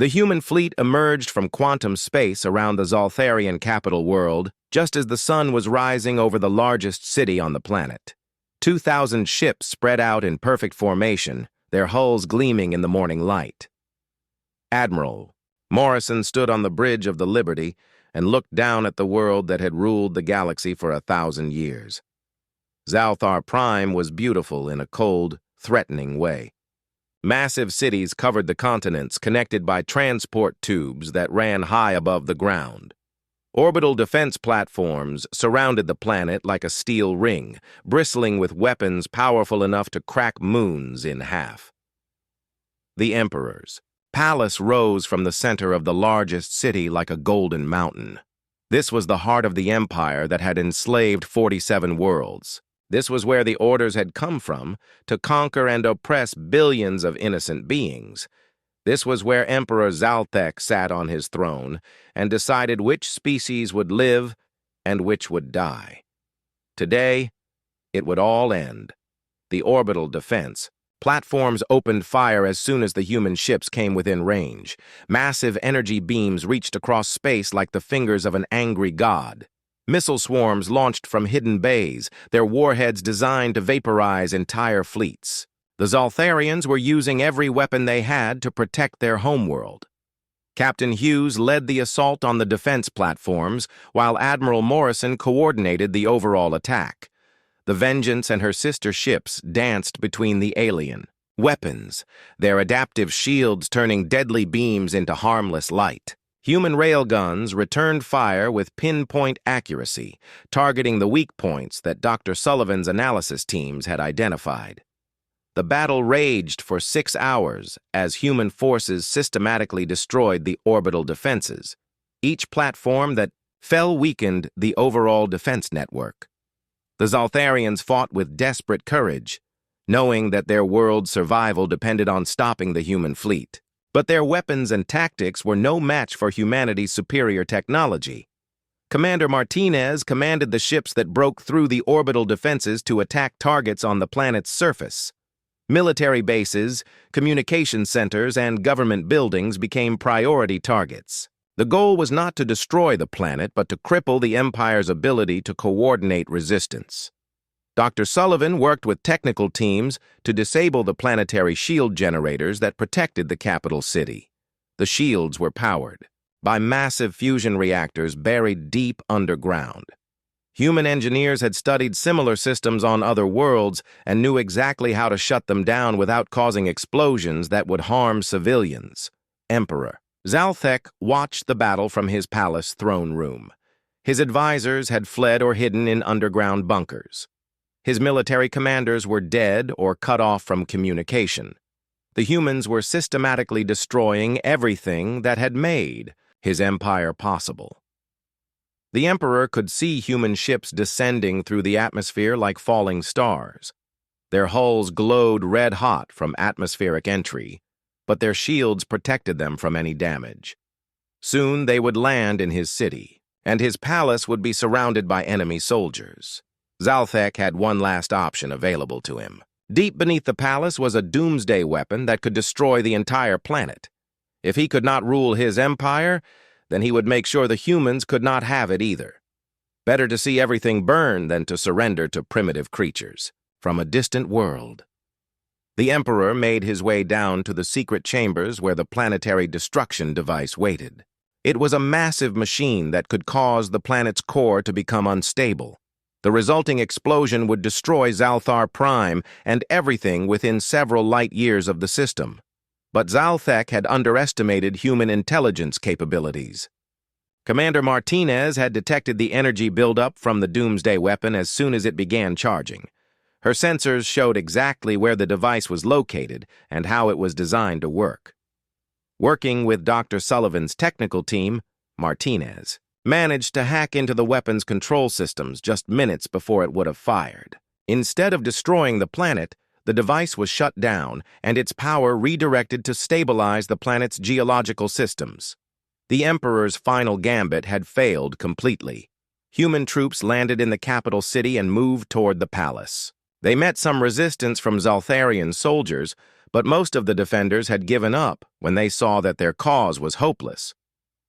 The human fleet emerged from quantum space around the Zaltharian capital world just as the sun was rising over the largest city on the planet. 2,000 ships spread out in perfect formation, their hulls gleaming in the morning light. Admiral Morrison stood on the bridge of the Liberty and looked down at the world that had ruled the galaxy for 1,000 years. Zalthar Prime was beautiful in a cold, threatening way. Massive cities covered the continents, connected by transport tubes that ran high above the ground. Orbital defense platforms surrounded the planet like a steel ring, bristling with weapons powerful enough to crack moons in half. The Emperor's palace rose from the center of the largest city like a golden mountain. This was the heart of the empire that had enslaved 47 worlds. This was where the orders had come from to conquer and oppress billions of innocent beings. This was where Emperor Zalthek sat on his throne and decided which species would live and which would die. Today, it would all end. The orbital defense platforms opened fire as soon as the human ships came within range. Massive energy beams reached across space like the fingers of an angry god. Missile swarms launched from hidden bays, their warheads designed to vaporize entire fleets. The Zaltharians were using every weapon they had to protect their homeworld. Captain Hughes led the assault on the defense platforms, while Admiral Morrison coordinated the overall attack. The Vengeance and her sister ships danced between the alien weapons, their adaptive shields turning deadly beams into harmless light. Human railguns returned fire with pinpoint accuracy, targeting the weak points that Dr. Sullivan's analysis teams had identified. The battle raged for 6 hours as human forces systematically destroyed the orbital defenses. Each platform that fell weakened the overall defense network. The Zaltharians fought with desperate courage, knowing that their world's survival depended on stopping the human fleet. But their weapons and tactics were no match for humanity's superior technology. Commander Martinez commanded the ships that broke through the orbital defenses to attack targets on the planet's surface. Military bases, communication centers, and government buildings became priority targets. The goal was not to destroy the planet, but to cripple the Empire's ability to coordinate resistance. Dr. Sullivan worked with technical teams to disable the planetary shield generators that protected the capital city. The shields were powered by massive fusion reactors buried deep underground. Human engineers had studied similar systems on other worlds and knew exactly how to shut them down without causing explosions that would harm civilians. Emperor Zalthek watched the battle from his palace throne room. His advisors had fled or hidden in underground bunkers. His military commanders were dead or cut off from communication. The humans were systematically destroying everything that had made his empire possible. The Emperor could see human ships descending through the atmosphere like falling stars. Their hulls glowed red-hot from atmospheric entry, but their shields protected them from any damage. Soon they would land in his city, and his palace would be surrounded by enemy soldiers. Zalthek had one last option available to him. Deep beneath the palace was a doomsday weapon that could destroy the entire planet. If he could not rule his empire, then he would make sure the humans could not have it either. Better to see everything burn than to surrender to primitive creatures from a distant world. The Emperor made his way down to the secret chambers where the planetary destruction device waited. It was a massive machine that could cause the planet's core to become unstable. The resulting explosion would destroy Zalthar Prime and everything within several light years of the system. But Zalthek had underestimated human intelligence capabilities. Commander Martinez had detected the energy buildup from the doomsday weapon as soon as it began charging. Her sensors showed exactly where the device was located and how it was designed to work. Working with Dr. Sullivan's technical team, Martinez managed to hack into the weapon's control systems just minutes before it would have fired. Instead of destroying the planet, the device was shut down and its power redirected to stabilize the planet's geological systems. The Emperor's final gambit had failed completely. Human troops landed in the capital city and moved toward the palace. They met some resistance from Zaltharian soldiers, But most of the defenders had given up when they saw that their cause was hopeless.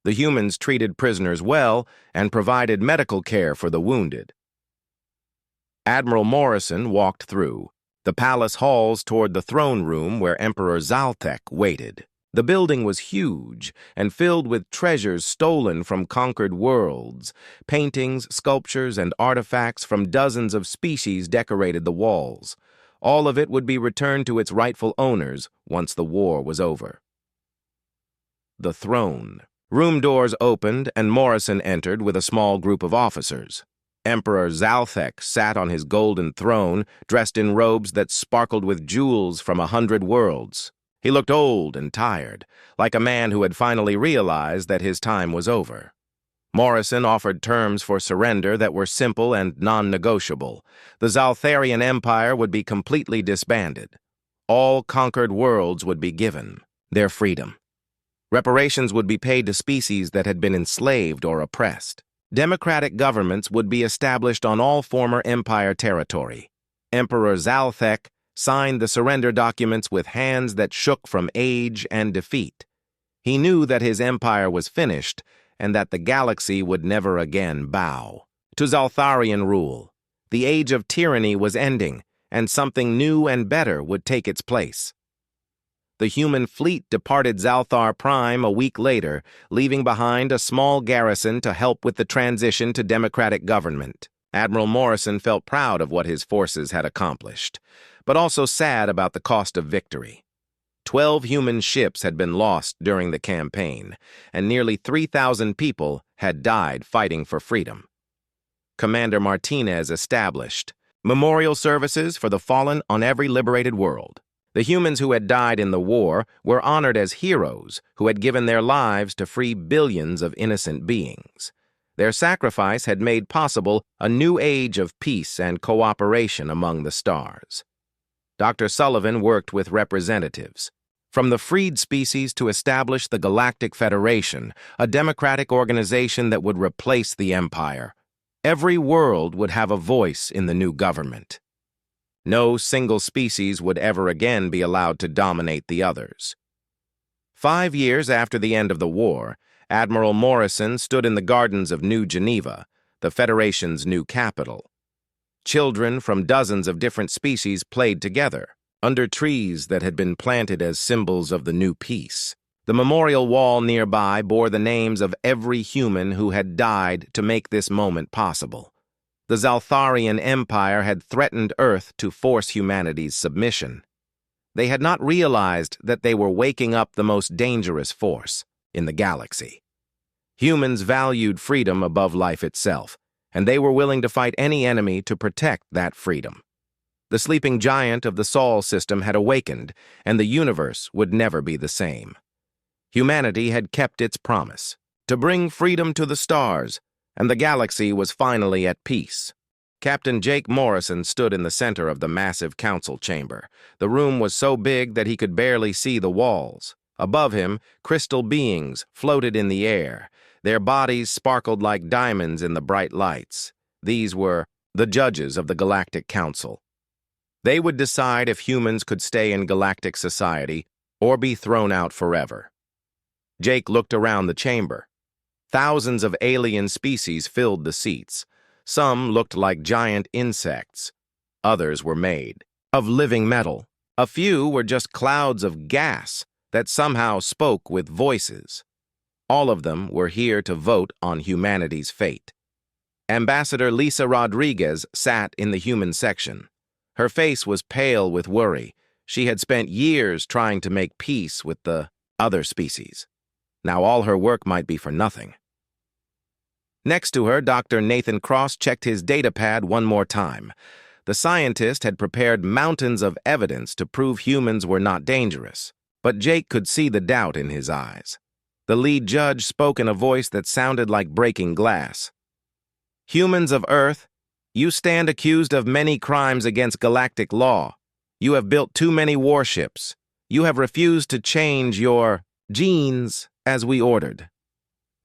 The humans treated prisoners well and provided medical care for the wounded. Admiral Morrison walked through the palace halls toward the throne room where Emperor Zaltek waited. The building was huge and filled with treasures stolen from conquered worlds. Paintings, sculptures, and artifacts from dozens of species decorated the walls. All of it would be returned to its rightful owners once the war was over. The throne. Room doors opened and Morrison entered with a small group of officers. Emperor Zaltek sat on his golden throne, dressed in robes that sparkled with jewels from 100 worlds. He looked old and tired, like a man who had finally realized that his time was over. Morrison offered terms for surrender that were simple and non-negotiable. The Zaltharian Empire would be completely disbanded. All conquered worlds would be given their freedom. Reparations would be paid to species that had been enslaved or oppressed. Democratic governments would be established on all former Empire territory. Emperor Zaltek signed the surrender documents with hands that shook from age and defeat. He knew that his empire was finished and that the galaxy would never again bow to Zaltharian rule. The age of tyranny was ending, and something new and better would take its place. The human fleet departed Zalthar Prime a week later, leaving behind a small garrison to help with the transition to democratic government. Admiral Morrison felt proud of what his forces had accomplished, but also sad about the cost of victory. 12 human ships had been lost during the campaign, and nearly 3,000 people had died fighting for freedom. Commander Martinez established memorial services for the fallen on every liberated world. The humans who had died in the war were honored as heroes who had given their lives to free billions of innocent beings. Their sacrifice had made possible a new age of peace and cooperation among the stars. Dr. Sullivan worked with representatives from the freed species to establish the Galactic Federation, a democratic organization that would replace the Empire. Every world would have a voice in the new government. No single species would ever again be allowed to dominate the others. 5 years after the end of the war, Admiral Morrison stood in the gardens of New Geneva, the Federation's new capital. Children from dozens of different species played together, under trees that had been planted as symbols of the new peace. The memorial wall nearby bore the names of every human who had died to make this moment possible. The Zaltharian Empire had threatened Earth to force humanity's submission. They had not realized that they were waking up the most dangerous force in the galaxy. Humans valued freedom above life itself, and they were willing to fight any enemy to protect that freedom. The sleeping giant of the Sol system had awakened, and the universe would never be the same. Humanity had kept its promise to bring freedom to the stars, and the galaxy was finally at peace. Captain Jake Morrison stood in the center of the massive council chamber. The room was so big that he could barely see the walls. Above him, crystal beings floated in the air. Their bodies sparkled like diamonds in the bright lights. These were the judges of the Galactic Council. They would decide if humans could stay in galactic society or be thrown out forever. Jake looked around the chamber. Thousands of alien species filled the seats. Some looked like giant insects. Others were made of living metal. A few were just clouds of gas that somehow spoke with voices. All of them were here to vote on humanity's fate. Ambassador Lisa Rodriguez sat in the human section. Her face was pale with worry. She had spent years trying to make peace with the other species. Now all her work might be for nothing. Next to her, Dr. Nathan Cross checked his datapad one more time. The scientist had prepared mountains of evidence to prove humans were not dangerous, but Jake could see the doubt in his eyes. The lead judge spoke in a voice that sounded like breaking glass. Humans of Earth, you stand accused of many crimes against galactic law. You have built too many warships. You have refused to change your genes as we ordered.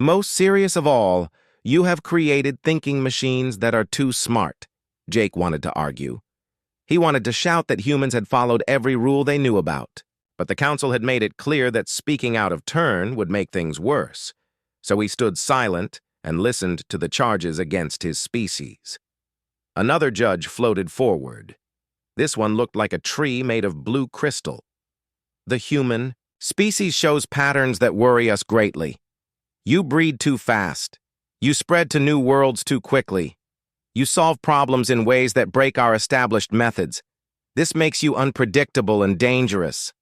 Most serious of all, you have created thinking machines that are too smart, Jake wanted to argue. He wanted to shout that humans had followed every rule they knew about. But the council had made it clear that speaking out of turn would make things worse, so he stood silent and listened to the charges against his species. Another judge floated forward. This one looked like a tree made of blue crystal. The human species shows patterns that worry us greatly. You breed too fast. You spread to new worlds too quickly. You solve problems in ways that break our established methods. This makes you unpredictable and dangerous.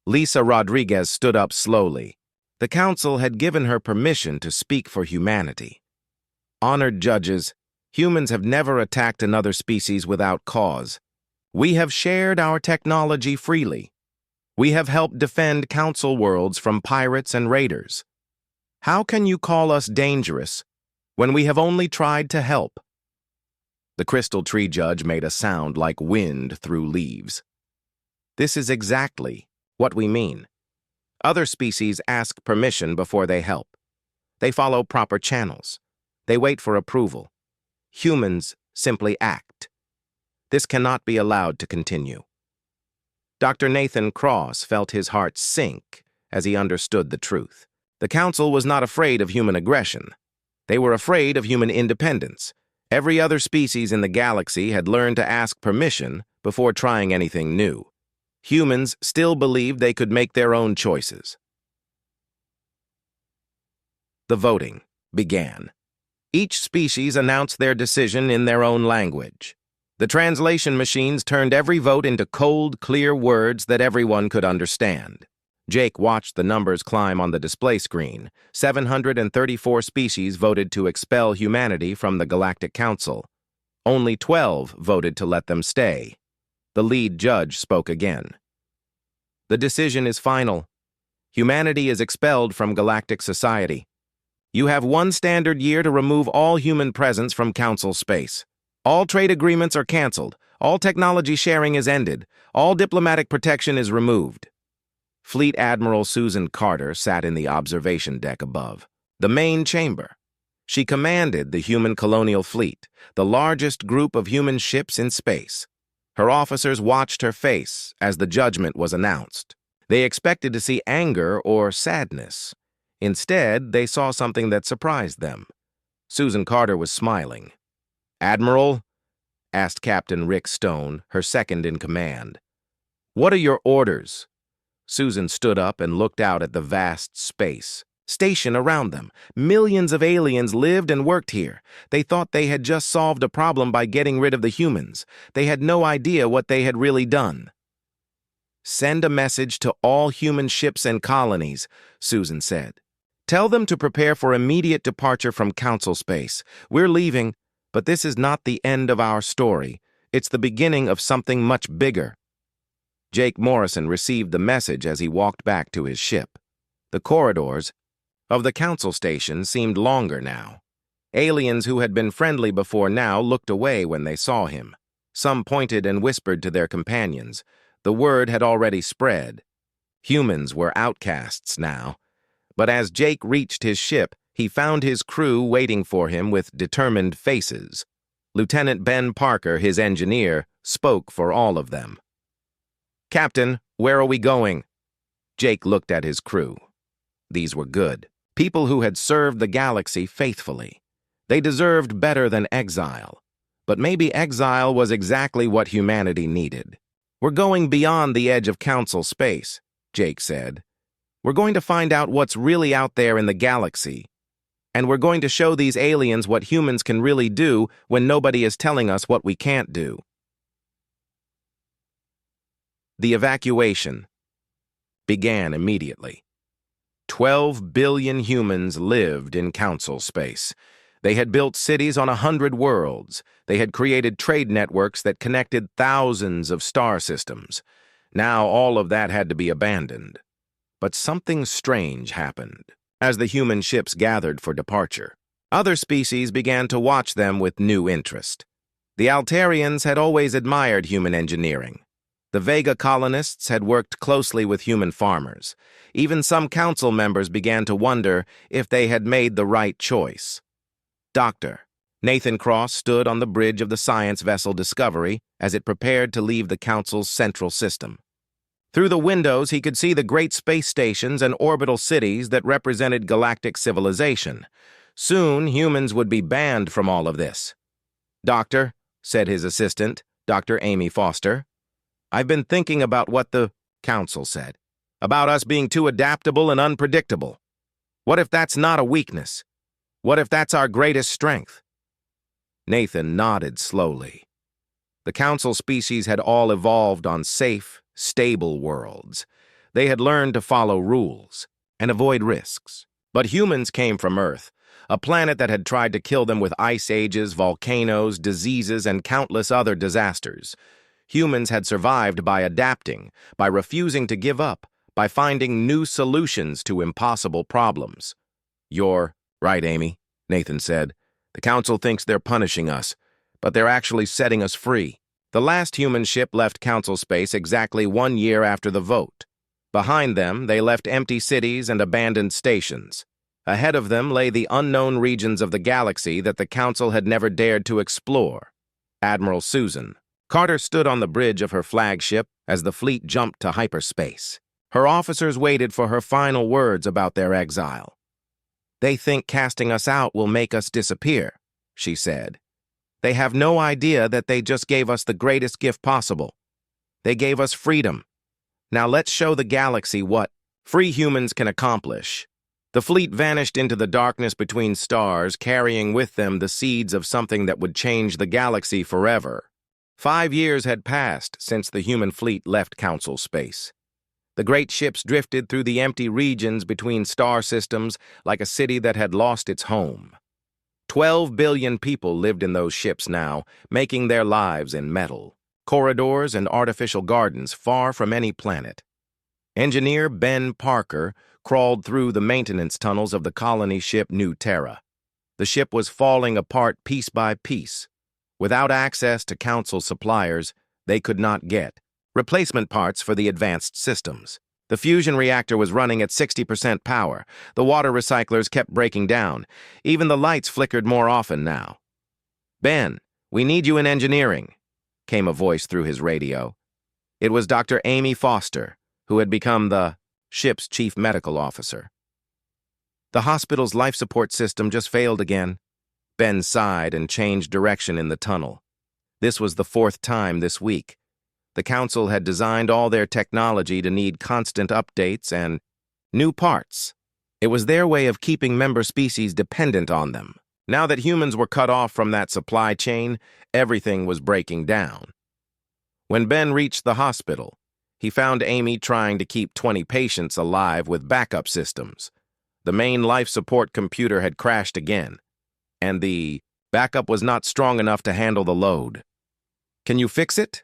Lisa Rodriguez stood up slowly. The council had given her permission to speak for humanity. Honored judges, humans have never attacked another species without cause. We have shared our technology freely. We have helped defend council worlds from pirates and raiders. How can you call us dangerous when we have only tried to help? The crystal tree judge made a sound like wind through leaves. This is exactly what we mean. Other species ask permission before they help. They follow proper channels. They wait for approval. Humans simply act. This cannot be allowed to continue. Dr. Nathan Cross felt his heart sink as he understood the truth. The council was not afraid of human aggression. They were afraid of human independence. Every other species in the galaxy had learned to ask permission before trying anything new. Humans still believed they could make their own choices. The voting began. Each species announced their decision in their own language. The translation machines turned every vote into cold, clear words that everyone could understand. Jake watched the numbers climb on the display screen. 734 species voted to expel humanity from the Galactic Council. Only 12 voted to let them stay. The lead judge spoke again. The decision is final. Humanity is expelled from galactic society. You have 1 standard year to remove all human presence from Council space. All trade agreements are canceled. All technology sharing is ended. All diplomatic protection is removed. Fleet Admiral Susan Carter sat in the observation deck above, the main chamber. She commanded the human colonial fleet, the largest group of human ships in space. Her officers watched her face as the judgment was announced. They expected to see anger or sadness. Instead, they saw something that surprised them. Susan Carter was smiling. "Admiral?" asked Captain Rick Stone, her second in command. "What are your orders?" Susan stood up and looked out at the vast space. Station around them. Millions of aliens lived and worked here. They thought they had just solved a problem by getting rid of the humans. They had no idea what they had really done. "Send a message to all human ships and colonies," Susan said. "Tell them to prepare for immediate departure from Council space. We're leaving, but this is not the end of our story. It's the beginning of something much bigger." Jake Morrison received the message as he walked back to his ship. The corridors of the Council station seemed longer now. Aliens who had been friendly before now looked away when they saw him. Some pointed and whispered to their companions. The word had already spread. Humans were outcasts now. But as Jake reached his ship, he found his crew waiting for him with determined faces. Lieutenant Ben Parker, his engineer, spoke for all of them. "Captain, where are we going?" Jake looked at his crew. These were good. People who had served the galaxy faithfully. They deserved better than exile. But maybe exile was exactly what humanity needed. "We're going beyond the edge of Council space," Jake said. "We're going to find out what's really out there in the galaxy. And we're going to show these aliens what humans can really do when nobody is telling us what we can't do." The evacuation began immediately. 12 billion humans lived in Council space. They had built cities on 100 worlds. They had created trade networks that connected thousands of star systems. Now all of that had to be abandoned. But something strange happened as the human ships gathered for departure. Other species began to watch them with new interest. The Altarians had always admired human engineering. The Vega colonists had worked closely with human farmers. Even some council members began to wonder if they had made the right choice. Dr. Nathan Cross stood on the bridge of the science vessel Discovery as it prepared to leave the council's central system. Through the windows, he could see the great space stations and orbital cities that represented galactic civilization. Soon, humans would be banned from all of this. "Doctor," said his assistant, Dr. Amy Foster, "I've been thinking about what the council said, about us being too adaptable and unpredictable. What if that's not a weakness? What if that's our greatest strength?" Nathan nodded slowly. The council species had all evolved on safe, stable worlds. They had learned to follow rules and avoid risks. But humans came from Earth, a planet that had tried to kill them with ice ages, volcanoes, diseases, and countless other disasters. Humans had survived by adapting, by refusing to give up, by finding new solutions to impossible problems. "You're right, Amy," Nathan said. "The council thinks they're punishing us, but they're actually setting us free." The last human ship left council space exactly 1 year after the vote. Behind them, they left empty cities and abandoned stations. Ahead of them lay the unknown regions of the galaxy that the council had never dared to explore. Admiral Susan Carter stood on the bridge of her flagship as the fleet jumped to hyperspace. Her officers waited for her final words about their exile. "They think casting us out will make us disappear," she said. "They have no idea that they just gave us the greatest gift possible. They gave us freedom. Now let's show the galaxy what free humans can accomplish." The fleet vanished into the darkness between stars, carrying with them the seeds of something that would change the galaxy forever. 5 years had passed since the human fleet left council space. The great ships drifted through the empty regions between star systems like a city that had lost its home. 12 billion people lived in those ships now, making their lives in metal, corridors and artificial gardens far from any planet. Engineer Ben Parker crawled through the maintenance tunnels of the colony ship New Terra. The ship was falling apart piece by piece. Without access to council suppliers, they could not get replacement parts for the advanced systems. The fusion reactor was running at 60% power. The water recyclers kept breaking down. Even the lights flickered more often now. "Ben, we need you in engineering," came a voice through his radio. It was Dr. Amy Foster, who had become the ship's chief medical officer. "The hospital's life support system just failed again." Ben sighed and changed direction in the tunnel. This was the 4th time this week. The council had designed all their technology to need constant updates and new parts. It was their way of keeping member species dependent on them. Now that humans were cut off from that supply chain, everything was breaking down. When Ben reached the hospital, he found Amy trying to keep 20 patients alive with backup systems. The main life support computer had crashed again, and the backup was not strong enough to handle the load. "Can you fix it?"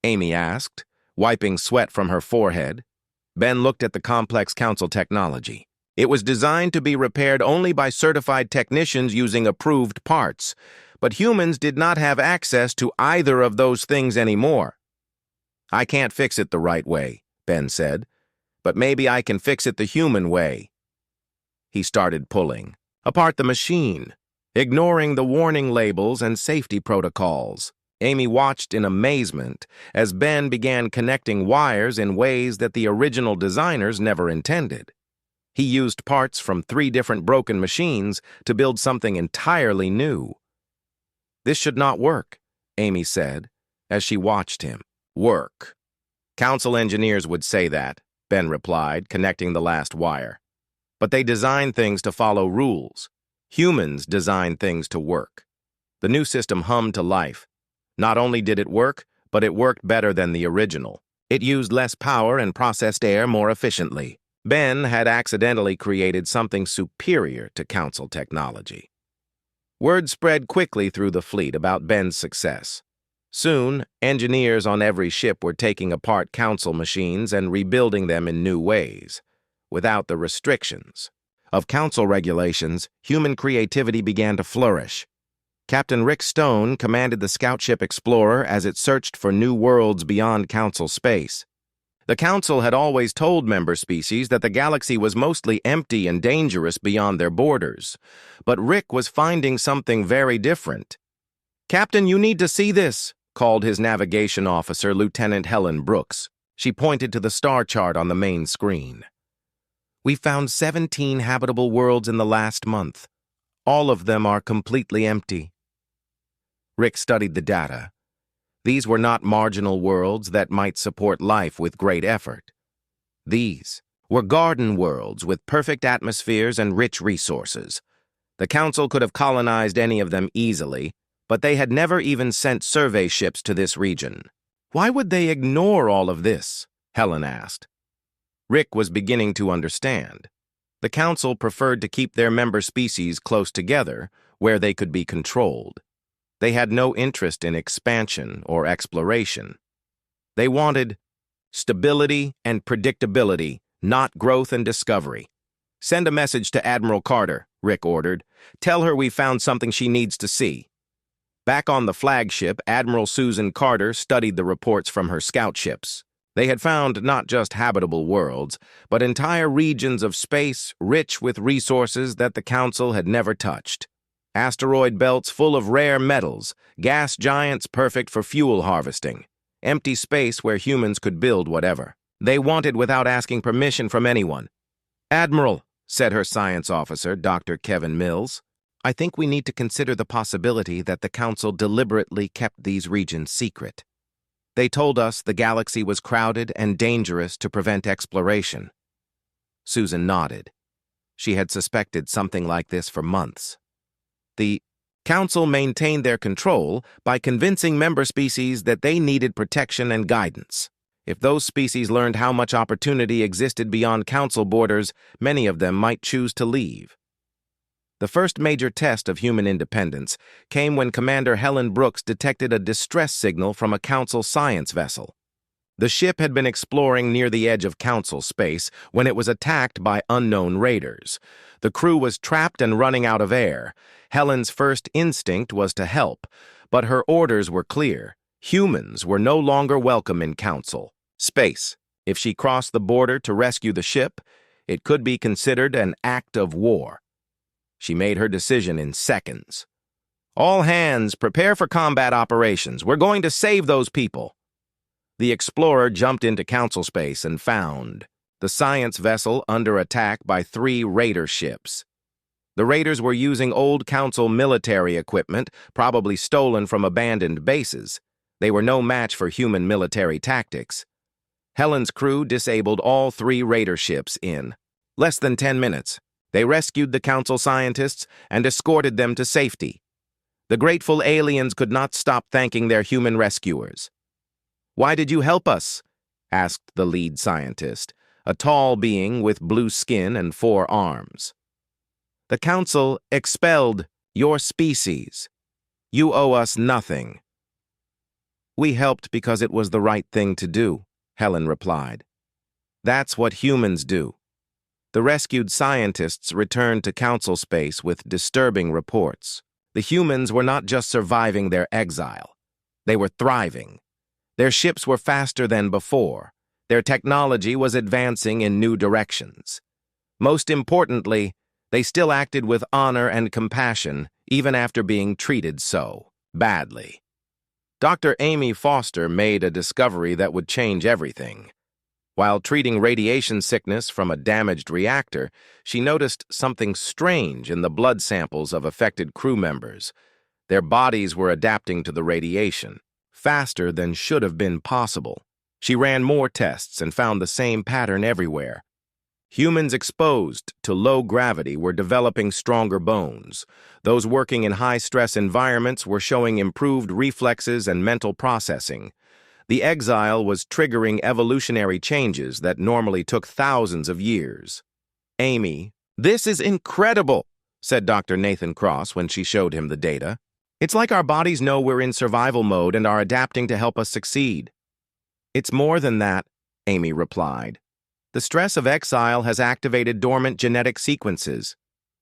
Amy asked, wiping sweat from her forehead. Ben looked at the complex council technology. It was designed to be repaired only by certified technicians using approved parts, but humans did not have access to either of those things anymore. "I can't fix it the right way," Ben said, "but maybe I can fix it the human way." He started pulling apart the machine, ignoring the warning labels and safety protocols. Amy watched in amazement as Ben began connecting wires in ways that the original designers never intended. He used parts from 3 different broken machines to build something entirely new. "This should not work," Amy said, as she watched him. "Work. Council engineers would say that," Ben replied, connecting the last wire. "But they design things to follow rules. Humans design things to work." The new system hummed to life. Not only did it work, but it worked better than the original. It used less power and processed air more efficiently. Ben had accidentally created something superior to council technology. Word spread quickly through the fleet about Ben's success. Soon, engineers on every ship were taking apart council machines and rebuilding them in new ways. Without the restrictions of council regulations, human creativity began to flourish. Captain Rick Stone commanded the scout ship Explorer as it searched for new worlds beyond council space. The council had always told member species that the galaxy was mostly empty and dangerous beyond their borders, but Rick was finding something very different. "Captain, you need to see this," called his navigation officer, Lieutenant Helen Brooks. She pointed to the star chart on the main screen. We found 17 habitable worlds in the last month. All of them are completely empty. Rick studied the data. These were not marginal worlds that might support life with great effort. These were garden worlds with perfect atmospheres and rich resources. The Council could have colonized any of them easily, but they had never even sent survey ships to this region. Why would they ignore all of this? Helen asked. Rick was beginning to understand. The Council preferred to keep their member species close together, where they could be controlled. They had no interest in expansion or exploration. They wanted stability and predictability, not growth and discovery. Send a message to Admiral Carter, Rick ordered. Tell her we found something she needs to see. Back on the flagship, Admiral Susan Carter studied the reports from her scout ships. They had found not just habitable worlds, but entire regions of space rich with resources that the Council had never touched. Asteroid belts full of rare metals, gas giants perfect for fuel harvesting, empty space where humans could build whatever they wanted without asking permission from anyone. Admiral, said her science officer, Dr. Kevin Mills, I think we need to consider the possibility that the Council deliberately kept these regions secret. They told us the galaxy was crowded and dangerous to prevent exploration. Susan nodded. She had suspected something like this for months. The Council maintained their control by convincing member species that they needed protection and guidance. If those species learned how much opportunity existed beyond Council borders, many of them might choose to leave. The first major test of human independence came when Commander Helen Brooks detected a distress signal from a Council science vessel. The ship had been exploring near the edge of Council space when it was attacked by unknown raiders. The crew was trapped and running out of air. Helen's first instinct was to help, but her orders were clear. Humans were no longer welcome in Council space. If she crossed the border to rescue the ship, it could be considered an act of war. She made her decision in seconds. All hands, prepare for combat operations. We're going to save those people. The explorer jumped into Council space and found the science vessel under attack by 3 raider ships. The raiders were using old Council military equipment, probably stolen from abandoned bases. They were no match for human military tactics. Helen's crew disabled all 3 raider ships in less than 10 minutes. They rescued the Council scientists and escorted them to safety. The grateful aliens could not stop thanking their human rescuers. Why did you help us? Asked the lead scientist, a tall being with blue skin and 4 arms. The Council expelled your species. You owe us nothing. We helped because it was the right thing to do, Helen replied. That's what humans do. The rescued scientists returned to Council space with disturbing reports. The humans were not just surviving their exile. They were thriving. Their ships were faster than before. Their technology was advancing in new directions. Most importantly, they still acted with honor and compassion, even after being treated so badly. Dr. Amy Foster made a discovery that would change everything. While treating radiation sickness from a damaged reactor, she noticed something strange in the blood samples of affected crew members. Their bodies were adapting to the radiation, faster than should have been possible. She ran more tests and found the same pattern everywhere. Humans exposed to low gravity were developing stronger bones. Those working in high-stress environments were showing improved reflexes and mental processing. The exile was triggering evolutionary changes that normally took thousands of years. Amy, this is incredible, said Dr. Nathan Cross when she showed him the data. It's like our bodies know we're in survival mode and are adapting to help us succeed. It's more than that, Amy replied. The stress of exile has activated dormant genetic sequences.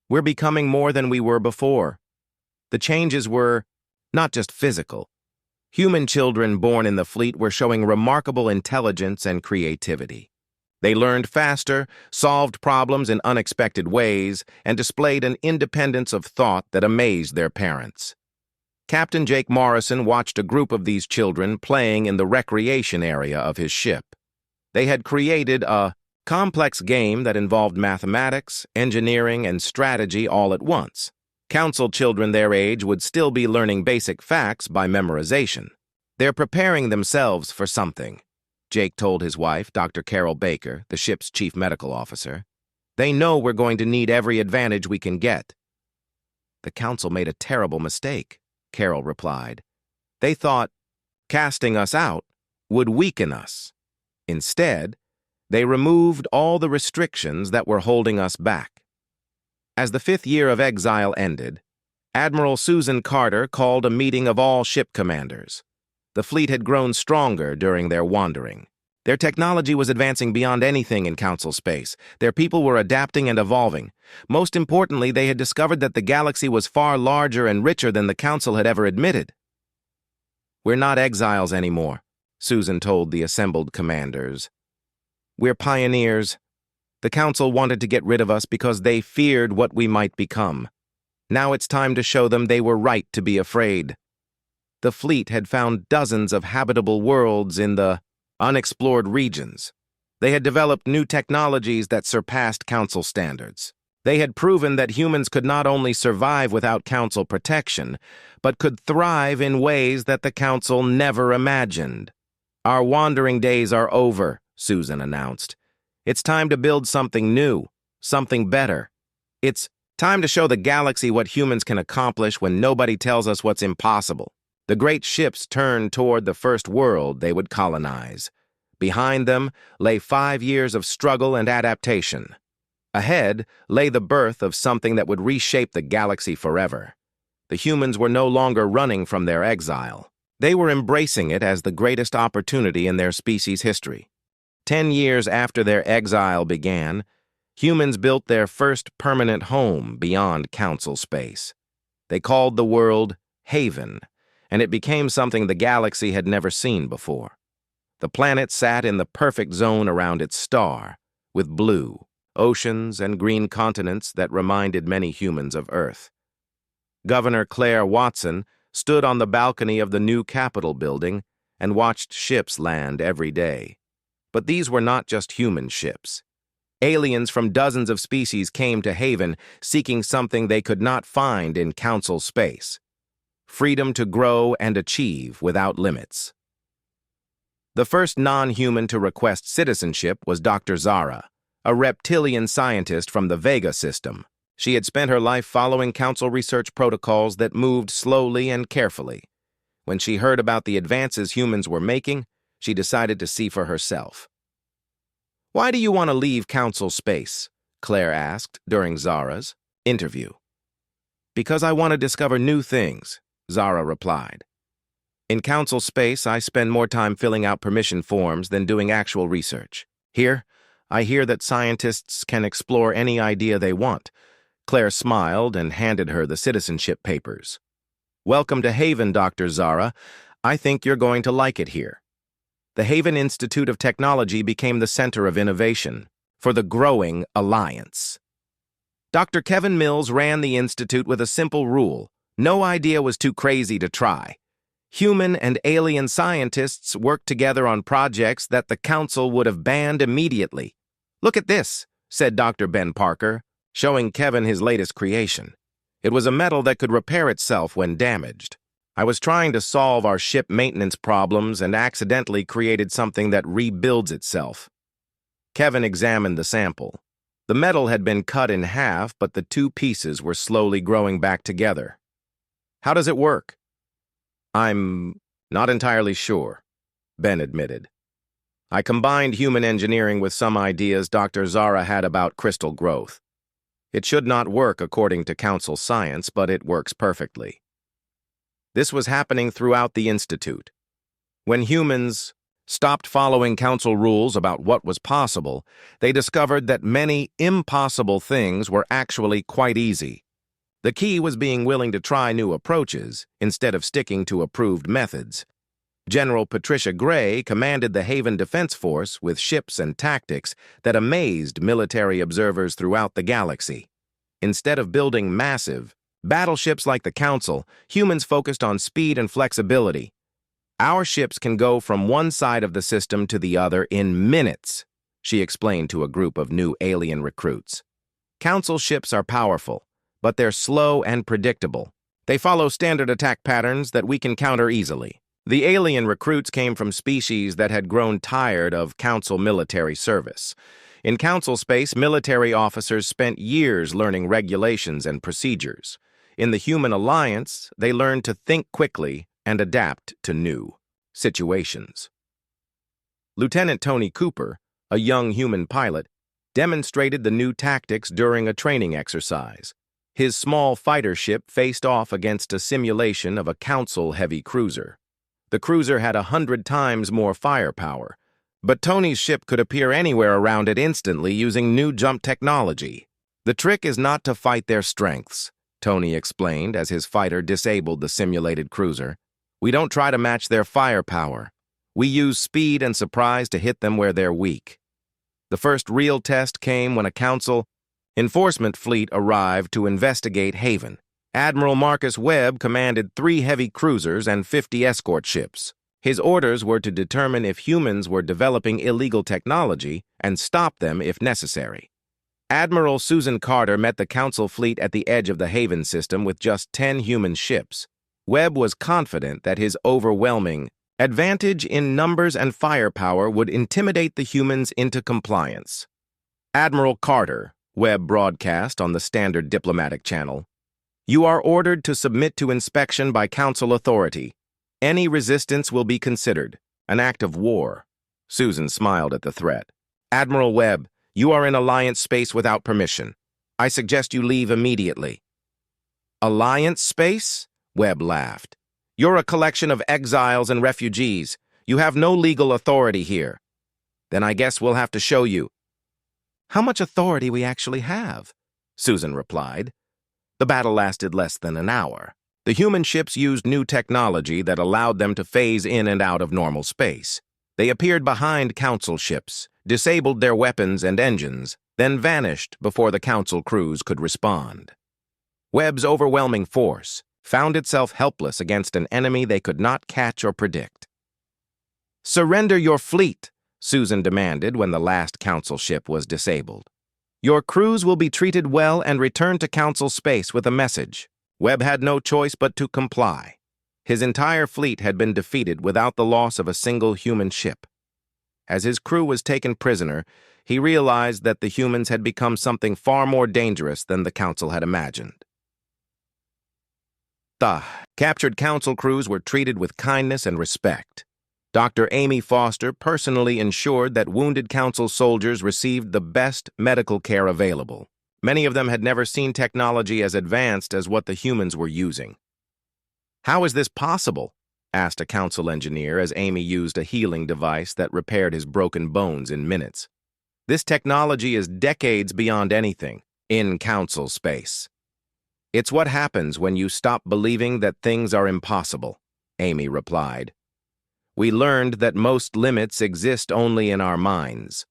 We're becoming more than we were before. The changes were not just physical. Human children born in the fleet were showing remarkable intelligence and creativity. They learned faster, solved problems in unexpected ways, and displayed an independence of thought that amazed their parents. Captain Jake Morrison watched a group of these children playing in the recreation area of his ship. They had created a complex game that involved mathematics, engineering, and strategy all at once. Council children their age would still be learning basic facts by memorization. They're preparing themselves for something, Jake told his wife, Dr. Carol Baker, the ship's chief medical officer. They know we're going to need every advantage we can get. The council made a terrible mistake, Carol replied. They thought casting us out would weaken us. Instead, they removed all the restrictions that were holding us back. As the 5th year of exile ended, Admiral Susan Carter called a meeting of all ship commanders. The fleet had grown stronger during their wandering. Their technology was advancing beyond anything in Council space. Their people were adapting and evolving. Most importantly, they had discovered that the galaxy was far larger and richer than the Council had ever admitted. We're not exiles anymore, Susan told the assembled commanders. We're pioneers. The Council wanted to get rid of us because they feared what we might become. Now it's time to show them they were right to be afraid. The fleet had found dozens of habitable worlds in the unexplored regions. They had developed new technologies that surpassed Council standards. They had proven that humans could not only survive without Council protection, but could thrive in ways that the Council never imagined. Our wandering days are over, Susan announced. It's time to build something new, something better. It's time to show the galaxy what humans can accomplish when nobody tells us what's impossible. The great ships turned toward the first world they would colonize. Behind them lay 5 years of struggle and adaptation. Ahead lay the birth of something that would reshape the galaxy forever. The humans were no longer running from their exile. They were embracing it as the greatest opportunity in their species' history. 10 years after their exile began, humans built their first permanent home beyond Council space. They called the world Haven, and it became something the galaxy had never seen before. The planet sat in the perfect zone around its star, with blue, oceans, and green continents that reminded many humans of Earth. Governor Claire Watson stood on the balcony of the new Capitol building and watched ships land every day. But these were not just human ships. Aliens from dozens of species came to Haven seeking something they could not find in Council space: freedom to grow and achieve without limits. The first non-human to request citizenship was Dr. Zara, a reptilian scientist from the Vega system. She had spent her life following Council research protocols that moved slowly and carefully. When she heard about the advances humans were making, she decided to see for herself. "Why do you want to leave Council space?" Claire asked during Zara's interview. "Because I want to discover new things," Zara replied. "In Council space, I spend more time filling out permission forms than doing actual research. Here, I hear that scientists can explore any idea they want." Claire smiled and handed her the citizenship papers. "Welcome to Haven, Dr. Zara. I think you're going to like it here." The Haven Institute of Technology became the center of innovation for the growing Alliance. Dr. Kevin Mills ran the institute with a simple rule: no idea was too crazy to try. Human and alien scientists worked together on projects that the Council would have banned immediately. "Look at this," said Dr. Ben Parker, showing Kevin his latest creation. It was a metal that could repair itself when damaged. "I was trying to solve our ship maintenance problems and accidentally created something that rebuilds itself." Kevin examined the sample. The metal had been cut in half, but the two pieces were slowly growing back together. "How does it work?" "I'm not entirely sure," Ben admitted. "I combined human engineering with some ideas Dr. Zara had about crystal growth. It should not work according to Council science, but it works perfectly." This was happening throughout the Institute. When humans stopped following Council rules about what was possible, they discovered that many impossible things were actually quite easy. The key was being willing to try new approaches instead of sticking to approved methods. General Patricia Gray commanded the Haven Defense Force with ships and tactics that amazed military observers throughout the galaxy. Instead of building massive battleships like the Council, humans focused on speed and flexibility. Our ships can go from one side of the system to the other in minutes, she explained to a group of new alien recruits. Council ships are powerful, but they're slow and predictable. They follow standard attack patterns that we can counter easily. The alien recruits came from species that had grown tired of Council military service. In Council space, military officers spent years learning regulations and procedures. In the Human Alliance, they learned to think quickly and adapt to new situations. Lieutenant Tony Cooper, a young human pilot, demonstrated the new tactics during a training exercise. His small fighter ship faced off against a simulation of a Council heavy cruiser. The cruiser had 100 times more firepower, but Tony's ship could appear anywhere around it instantly using new jump technology. The trick is not to fight their strengths, Tony explained as his fighter disabled the simulated cruiser. We don't try to match their firepower. We use speed and surprise to hit them where they're weak. The first real test came when a Council enforcement fleet arrived to investigate Haven. Admiral Marcus Webb commanded 3 heavy cruisers and 50 escort ships. His orders were to determine if humans were developing illegal technology and stop them if necessary. Admiral Susan Carter met the Council fleet at the edge of the Haven system with just 10 human ships. Webb was confident that his overwhelming advantage in numbers and firepower would intimidate the humans into compliance. Admiral Carter, Webb broadcast on the standard diplomatic channel, you are ordered to submit to inspection by Council authority. Any resistance will be considered an act of war. Susan smiled at the threat. Admiral Webb, you are in Alliance space without permission. I suggest you leave immediately. Alliance space? Webb laughed. You're a collection of exiles and refugees. You have no legal authority here. Then I guess we'll have to show you how much authority we actually have, Susan replied. The battle lasted less than an hour. The human ships used new technology that allowed them to phase in and out of normal space. They appeared behind Council ships, disabled their weapons and engines, then vanished before the Council crews could respond. Webb's overwhelming force found itself helpless against an enemy they could not catch or predict. Surrender your fleet, Susan demanded when the last Council ship was disabled. Your crews will be treated well and return to Council space with a message. Webb had no choice but to comply. His entire fleet had been defeated without the loss of a single human ship. As his crew was taken prisoner, he realized that the humans had become something far more dangerous than the Council had imagined. The captured Council crews were treated with kindness and respect. Dr. Amy Foster personally ensured that wounded Council soldiers received the best medical care available. Many of them had never seen technology as advanced as what the humans were using. How is this possible? Asked a Council engineer as Amy used a healing device that repaired his broken bones in minutes. This technology is decades beyond anything in Council space. It's what happens when you stop believing that things are impossible, Amy replied. We learned that most limits exist only in our minds.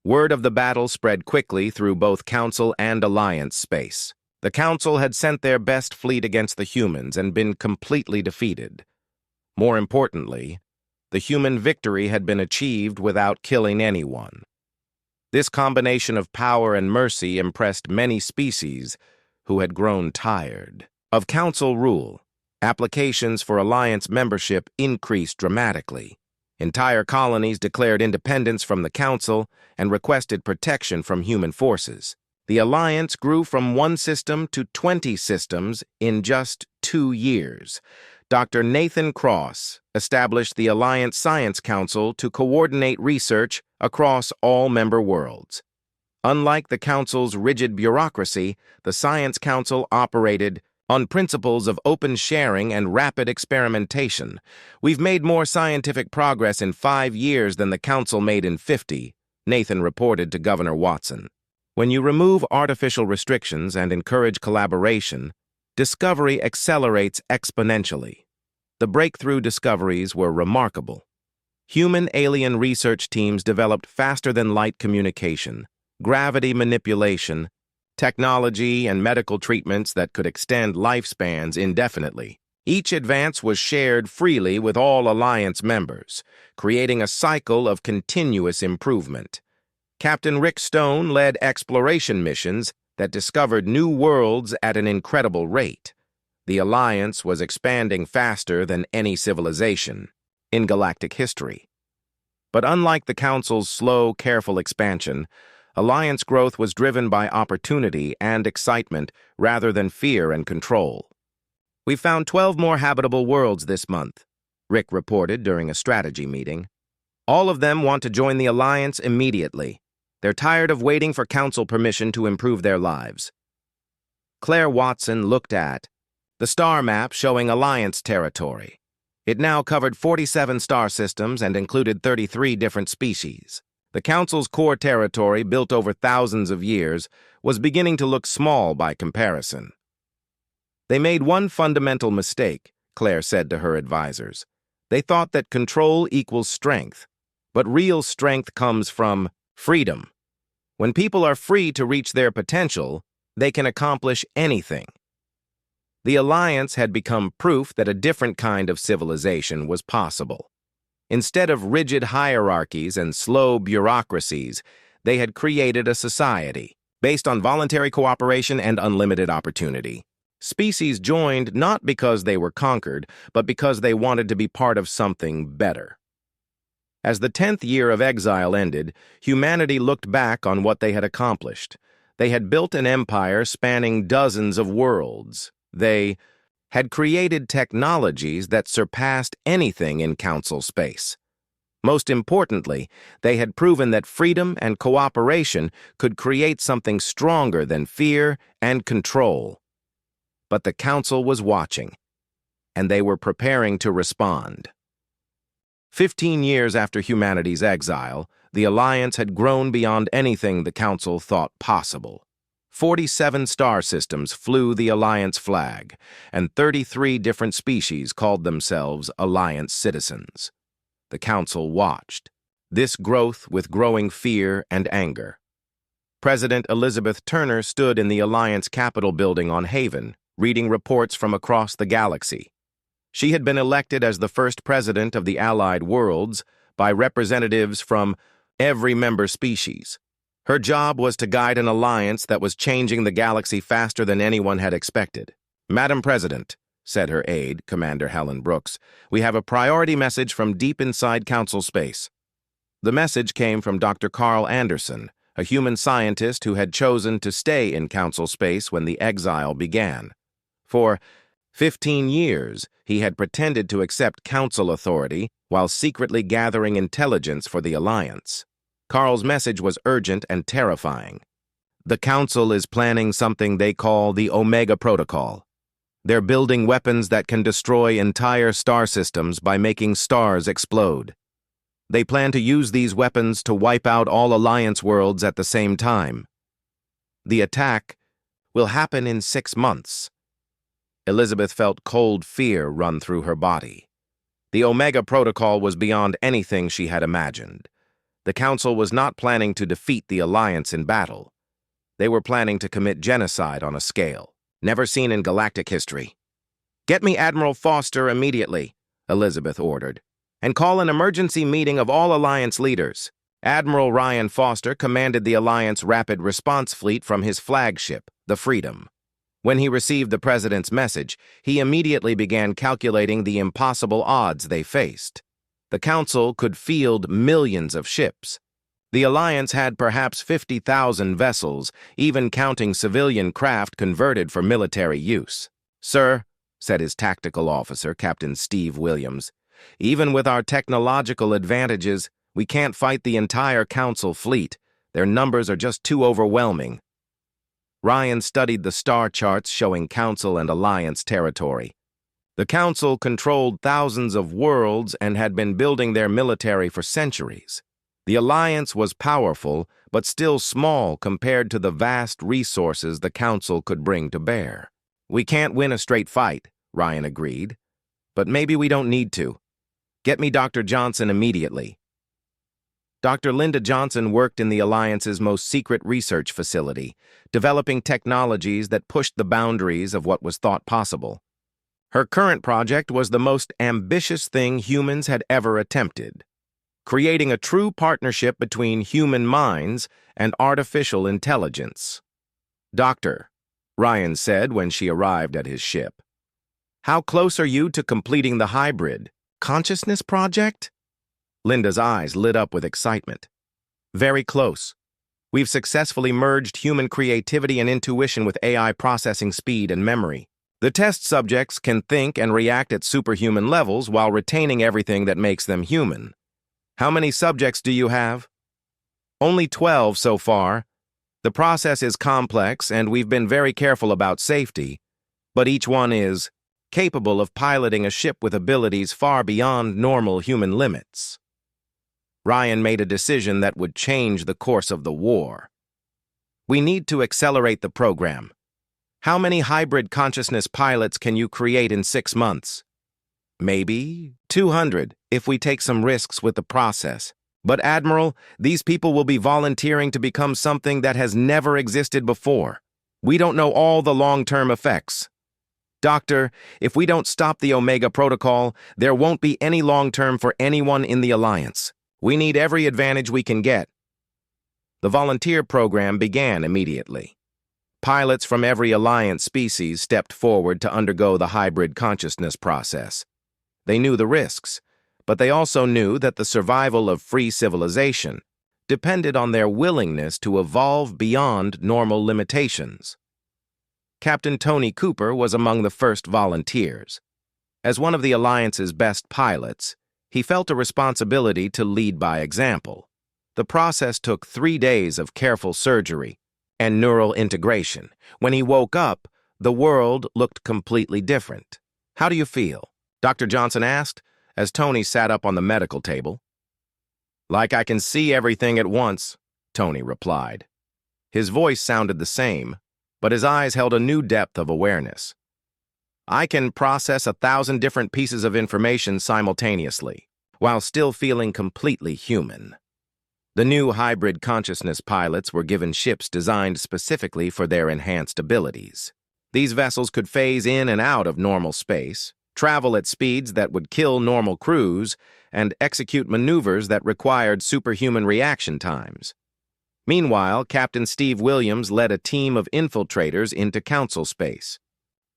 Word of the battle spread quickly through both Council and Alliance space. The Council had sent their best fleet against the humans and been completely defeated. More importantly, the human victory had been achieved without killing anyone. This combination of power and mercy impressed many species who had grown tired of Council rule. Applications for Alliance membership increased dramatically. Entire colonies declared independence from the Council and requested protection from human forces. The Alliance grew from 1 system to 20 systems in just 2 years. Dr. Nathan Cross established the Alliance Science Council to coordinate research across all member worlds. Unlike the Council's rigid bureaucracy, the Science Council operated on principles of open sharing and rapid experimentation. We've made more scientific progress in 5 years than the Council made in 50, Nathan reported to Governor Watson. When you remove artificial restrictions and encourage collaboration, discovery accelerates exponentially. The breakthrough discoveries were remarkable. Human-alien research teams developed faster-than-light communication, gravity manipulation, technology and medical treatments that could extend lifespans indefinitely. Each advance was shared freely with all Alliance members, creating a cycle of continuous improvement. Captain Rick Stone led exploration missions that discovered new worlds at an incredible rate. The Alliance was expanding faster than any civilization in galactic history. But unlike the Council's slow, careful expansion, Alliance growth was driven by opportunity and excitement rather than fear and control. "We found 12 more habitable worlds this month," Rick reported during a strategy meeting. "All of them want to join the Alliance immediately. They're tired of waiting for Council permission to improve their lives." Claire Watson looked at the star map showing Alliance territory. It now covered 47 star systems and included 33 different species. The Council's core territory, built over thousands of years, was beginning to look small by comparison. "They made one fundamental mistake," Claire said to her advisors. "They thought that control equals strength, but real strength comes from freedom. When people are free to reach their potential, they can accomplish anything." The Alliance had become proof that a different kind of civilization was possible. Instead of rigid hierarchies and slow bureaucracies, they had created a society based on voluntary cooperation and unlimited opportunity. Species joined not because they were conquered, but because they wanted to be part of something better. As the 10th year of exile ended, humanity looked back on what they had accomplished. They had built an empire spanning dozens of worlds. They had created technologies that surpassed anything in Council space. Most importantly, they had proven that freedom and cooperation could create something stronger than fear and control. But the Council was watching, and they were preparing to respond. 15 years after humanity's exile, the Alliance had grown beyond anything the Council thought possible. 47 star systems flew the Alliance flag, and 33 different species called themselves Alliance citizens. The Council watched this growth with growing fear and anger. President Elizabeth Turner stood in the Alliance Capitol building on Haven, reading reports from across the galaxy. She had been elected as the first president of the Allied worlds by representatives from every member species. Her job was to guide an alliance that was changing the galaxy faster than anyone had expected. "Madam President," said her aide, Commander Helen Brooks, "we have a priority message from deep inside Council space." The message came from Dr. Carl Anderson, a human scientist who had chosen to stay in Council space when the exile began. For 15 years, he had pretended to accept Council authority while secretly gathering intelligence for the Alliance. Carl's message was urgent and terrifying. "The Council is planning something they call the Omega Protocol. They're building weapons that can destroy entire star systems by making stars explode. They plan to use these weapons to wipe out all Alliance worlds at the same time. The attack will happen in 6 months. Elizabeth felt cold fear run through her body. The Omega Protocol was beyond anything she had imagined. The Council was not planning to defeat the Alliance in battle. They were planning to commit genocide on a scale never seen in galactic history. "Get me Admiral Foster immediately," Elizabeth ordered, "and call an emergency meeting of all Alliance leaders." Admiral Ryan Foster commanded the Alliance Rapid Response Fleet from his flagship, the Freedom. When he received the President's message, he immediately began calculating the impossible odds they faced. The Council could field millions of ships. The Alliance had perhaps 50,000 vessels, even counting civilian craft converted for military use. "Sir," said his tactical officer, Captain Steve Williams, "even with our technological advantages, we can't fight the entire Council fleet. Their numbers are just too overwhelming." Ryan studied the star charts showing Council and Alliance territory. The Council controlled thousands of worlds and had been building their military for centuries. The Alliance was powerful, but still small compared to the vast resources the Council could bring to bear. "We can't win a straight fight," Ryan agreed. "But maybe we don't need to. Get me Dr. Johnson immediately." Dr. Linda Johnson worked in the Alliance's most secret research facility, developing technologies that pushed the boundaries of what was thought possible. Her current project was the most ambitious thing humans had ever attempted, creating a true partnership between human minds and artificial intelligence. "Doctor," Ryan said when she arrived at his ship, "how close are you to completing the hybrid consciousness project?" Linda's eyes lit up with excitement. "Very close. We've successfully merged human creativity and intuition with AI processing speed and memory. The test subjects can think and react at superhuman levels while retaining everything that makes them human. How many subjects do you have?" "Only 12 so far. The process is complex and we've been very careful about safety, but each one is capable of piloting a ship with abilities far beyond normal human limits." Ryan made a decision that would change the course of the war. "We need to accelerate the program. How many hybrid consciousness pilots can you create in 6 months?" "Maybe 200 if we take some risks with the process. But Admiral, these people will be volunteering to become something that has never existed before. We don't know all the long-term effects." "Doctor, if we don't stop the Omega Protocol, there won't be any long-term for anyone in the Alliance. We need every advantage we can get." The volunteer program began immediately. Pilots from every Alliance species stepped forward to undergo the hybrid consciousness process. They knew the risks, but they also knew that the survival of free civilization depended on their willingness to evolve beyond normal limitations. Captain Tony Cooper was among the first volunteers. As one of the Alliance's best pilots, he felt a responsibility to lead by example. The process took 3 days of careful surgery and neural integration. When he woke up, the world looked completely different. "How do you feel?" Dr. Johnson asked, as Tony sat up on the medical table. "Like I can see everything at once," Tony replied. His voice sounded the same, but his eyes held a new depth of awareness. "I can process 1,000 different pieces of information simultaneously, while still feeling completely human." The new hybrid consciousness pilots were given ships designed specifically for their enhanced abilities. These vessels could phase in and out of normal space, travel at speeds that would kill normal crews, and execute maneuvers that required superhuman reaction times. Meanwhile, Captain Steve Williams led a team of infiltrators into Council space.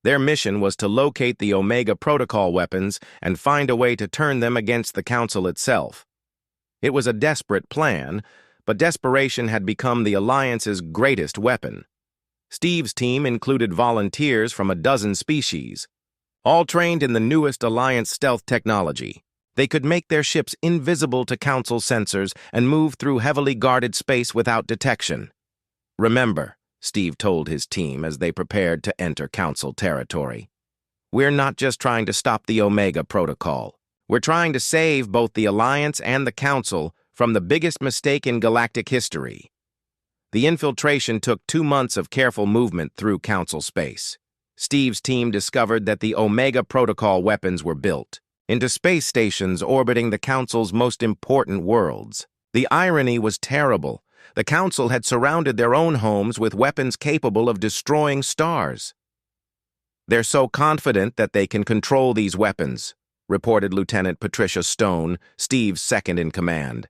Their mission was to locate the Omega Protocol weapons and find a way to turn them against the Council itself. It was a desperate plan, but desperation had become the Alliance's greatest weapon. Steve's team included volunteers from a dozen species, all trained in the newest Alliance stealth technology. They could make their ships invisible to Council sensors and move through heavily guarded space without detection. "Remember," Steve told his team as they prepared to enter Council territory, "we're not just trying to stop the Omega Protocol. We're trying to save both the Alliance and the Council from the biggest mistake in galactic history." The infiltration took 2 months of careful movement through Council space. Steve's team discovered that the Omega Protocol weapons were built into space stations orbiting the Council's most important worlds. The irony was terrible. The Council had surrounded their own homes with weapons capable of destroying stars. "They're so confident that they can control these weapons," reported Lieutenant Patricia Stone, Steve's second-in-command.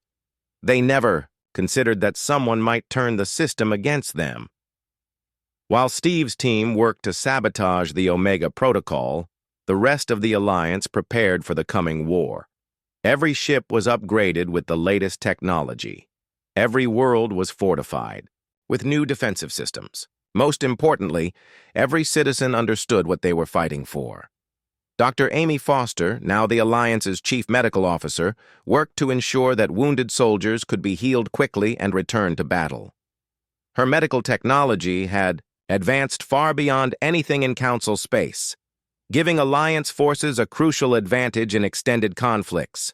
"They never considered that someone might turn the system against them." While Steve's team worked to sabotage the Omega Protocol, the rest of the Alliance prepared for the coming war. Every ship was upgraded with the latest technology. Every world was fortified with new defensive systems. Most importantly, every citizen understood what they were fighting for. Dr. Amy Foster, now the Alliance's chief medical officer, worked to ensure that wounded soldiers could be healed quickly and returned to battle. Her medical technology had advanced far beyond anything in Council space, giving Alliance forces a crucial advantage in extended conflicts.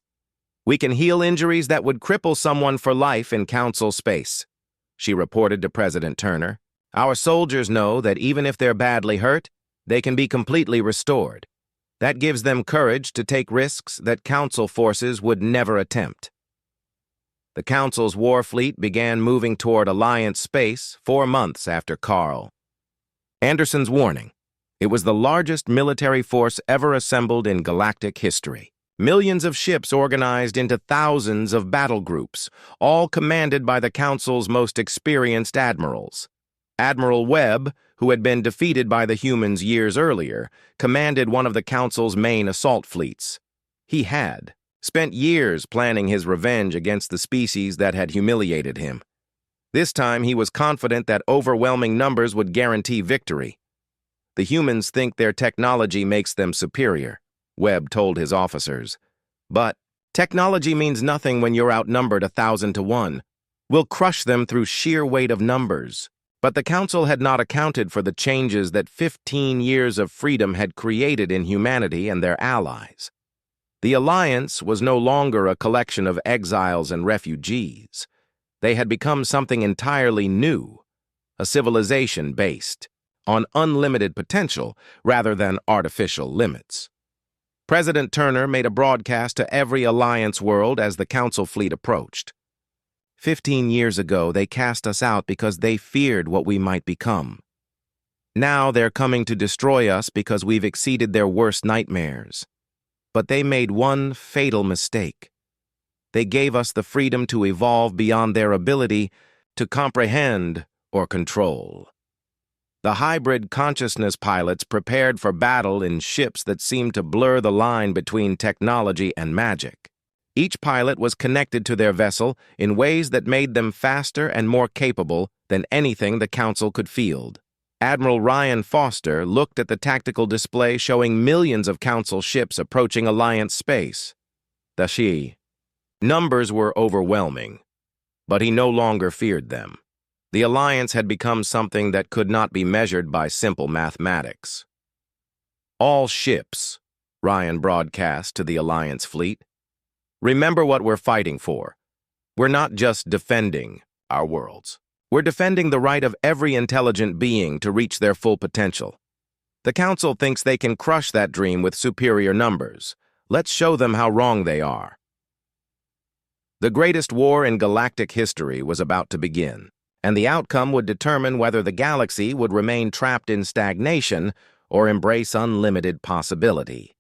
"We can heal injuries that would cripple someone for life in Council space," she reported to President Turner. "Our soldiers know that even if they're badly hurt, they can be completely restored. That gives them courage to take risks that Council forces would never attempt." The Council's war fleet began moving toward Alliance space 4 months after Carl Anderson's warning. It was the largest military force ever assembled in galactic history. Millions of ships organized into thousands of battle groups, all commanded by the Council's most experienced admirals. Admiral Webb, who had been defeated by the humans years earlier, commanded one of the Council's main assault fleets. He had spent years planning his revenge against the species that had humiliated him. This time he was confident that overwhelming numbers would guarantee victory. The humans think their technology makes them superior, Webb told his officers. But technology means nothing when you're outnumbered 1,000 to 1. We'll crush them through sheer weight of numbers. But the Council had not accounted for the changes that 15 years of freedom had created in humanity and their allies. The Alliance was no longer a collection of exiles and refugees. They had become something entirely new, a civilization based on unlimited potential rather than artificial limits. President Turner made a broadcast to every Alliance world as the Council fleet approached. 15 years ago, they cast us out because they feared what we might become. Now they're coming to destroy us because we've exceeded their worst nightmares. But they made one fatal mistake. They gave us the freedom to evolve beyond their ability to comprehend or control. The hybrid consciousness pilots prepared for battle in ships that seemed to blur the line between technology and magic. Each pilot was connected to their vessel in ways that made them faster and more capable than anything the Council could field. Admiral Ryan Foster looked at the tactical display showing millions of Council ships approaching Alliance space. Numbers were overwhelming, but he no longer feared them. The Alliance had become something that could not be measured by simple mathematics. All ships, Ryan broadcast to the Alliance fleet. Remember what we're fighting for. We're not just defending our worlds. We're defending the right of every intelligent being to reach their full potential. The Council thinks they can crush that dream with superior numbers. Let's show them how wrong they are. The greatest war in galactic history was about to begin, and the outcome would determine whether the galaxy would remain trapped in stagnation or embrace unlimited possibility.